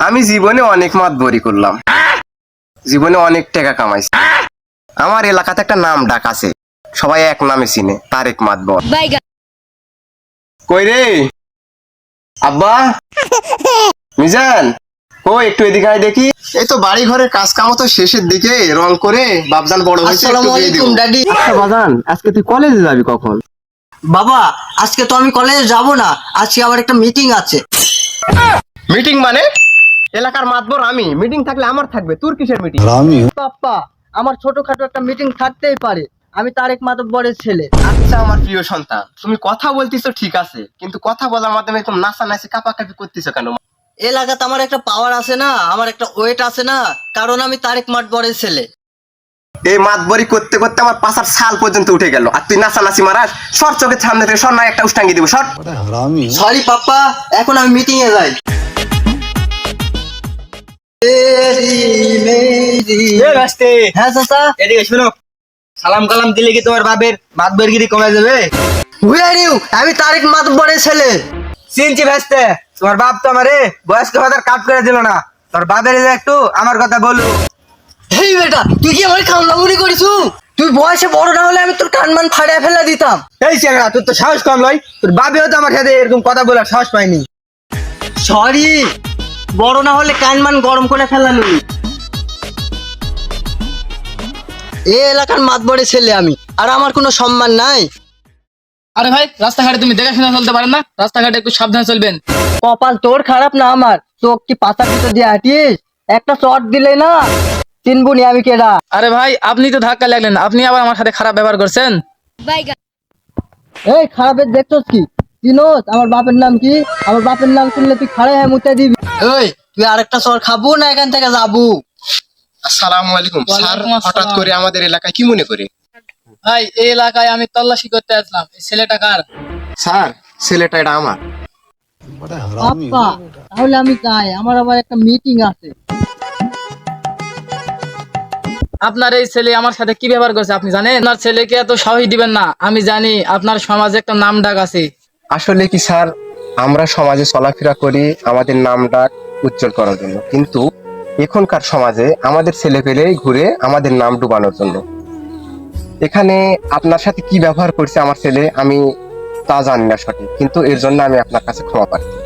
আমি জীবনে অনেক মাতবরি করলাম, জীবনে অনেক টাকা কামাইছি। আমার এলাকাতে একটা নাম ডাক আছে, সবাই এক নামে চিনে, তারেক মাতবর। কই রে আব্বা, মিজান, ও একটু এদিকে আয় দেখি। এই তো বাড়ি ঘরের কাজ কাম তো শেষের দিকে, রং করে বাপজান বড় হয়েছে। আসসালামু আলাইকুম ড্যাডি। আচ্ছা বাজান, আজকে তুই কলেজে যাবি কখন? বাবা, আজকে তো আমি কলেজে যাব না, আজকে আমার একটা মিটিং আছে। মিটিং মানে? এলাকার মাতবর আমি, মিটিং থাকলে আমার থাকবে, তোর কিসের মিটিং? পাপ্পা, আমার ছোটখাটো একটা মিটিং থাকতেই পারে, আমি তারেক মাতব্বরের ছেলে। আচ্ছা আমার প্রিয় সন্তান, তুমি কথা বলতেছো ঠিক আছে, কিন্তু কথা বলার মাধ্যমে এরকম নাচানাচি কাপাকাপি করতেছো কেন? এলাকাতে আমার একটা পাওয়ার আছে না, আমার একটা ওয়েট আছে না, কারণ আমি তারেক মাতব্বরের ছেলে। এই মাতবরি করতে করতে আমার পাশার সাল পর্যন্ত উঠে গেল, আর তুই নাচানাচি মারাস? সর চোখের সামনে থেকে সর, না একটা উষ্টাঙ্গি দিব, সর। সরি পাপ্পা, এখন আমি মিটিং এ যাই। হ্যাঁ চাচা। এদিকে শুনো, সালাম কালাম দিলে কি তোমার বাপের মাতবরগিরি কমে যাবে? হু আর ইউ? আমি তারেক মাতব্বরের ছেলে। চিনছি ভাসতে, তোমার বাপ তো আমারে বয়স্ক ভাতার কাট করে দিল না। তোর বাপের একটু আমার কথা বলু। হেই বেটা, তুই কি আমার কামলামুনি করিসু? তুই বয়সে বড় না হলে আমি তোর কানমান ফাড়িয়ে ফেলে দিতাম। এই চেংড়া, তোর তো সাহস কম লয়, তোর বাপেও তো আমার সাথে এরকম কথা বলার সাহস পাইনি। সরি, বড় না হলে কানমান গরম করে ফেলানো। এই এলাকার মাতবরের ছেলে আমি, আর আমার কোনো সম্মান নাই। আরে ভাই, রাস্তাঘাটে তুমি দেখাশোনা চলতে পারেন না? রাস্তাঘাটে একটু সাবধানে চলবেন। কপাল তোর খারাপ না আমার, চোখ কি পাতার ভিতর দিয়ে হাঁটিস? একটা শট দিলে না চিনবুনি আমি কেডা। আরে ভাই, আপনি তো ধাক্কা লাগলেন, আপনি আবার আমার সাথে খারাপ ব্যবহার করছেন। এই খারাপের দেখছস কি? চিনোস আমার বাপের নাম কি? আমার বাপের নাম শুনলে তুই খাড়ে হয়ে মুতে দিবি। এই তুই আরেকটা শট খাবো না এখান থেকে যাবো? আসসালামু আলাইকুম স্যার, ওয়ালাইকুম আসসালাম। হঠাৎ করে আমাদের এলাকায় কি মনে করে? ভাই, এই এলাকায় আমি তল্লাশি করতে আসলাম, এই ছেলেটা কার? স্যার, ছেলেটা এটা আমার। আপা, তাহলে আমি যাই, আমার আবার একটা মিটিং আছে। আপনার এই ছেলে আমার সাথে কি ব্যবহার করছে আপনি জানেন? আপনার ছেলেকে এত সাহস দিবেন না, আমি জানি আপনার সমাজে একটা নাম ডাক আছে। আসলে কি স্যার, আমরা সমাজে চলাফেরা করি আমাদের নাম ডাক উজ্জ্বল করার জন্য, কিন্তু এখনকার সমাজে আমাদের ছেলেপেলেই ঘুরে আমাদের নাম ডুবানোর জন্য। এখানে আপনার সাথে কি ব্যবহার করছে আমার ছেলে আমি তা জানি না সঠিক, কিন্তু এর জন্য আমি আপনার কাছে ক্ষমা প্রার্থী।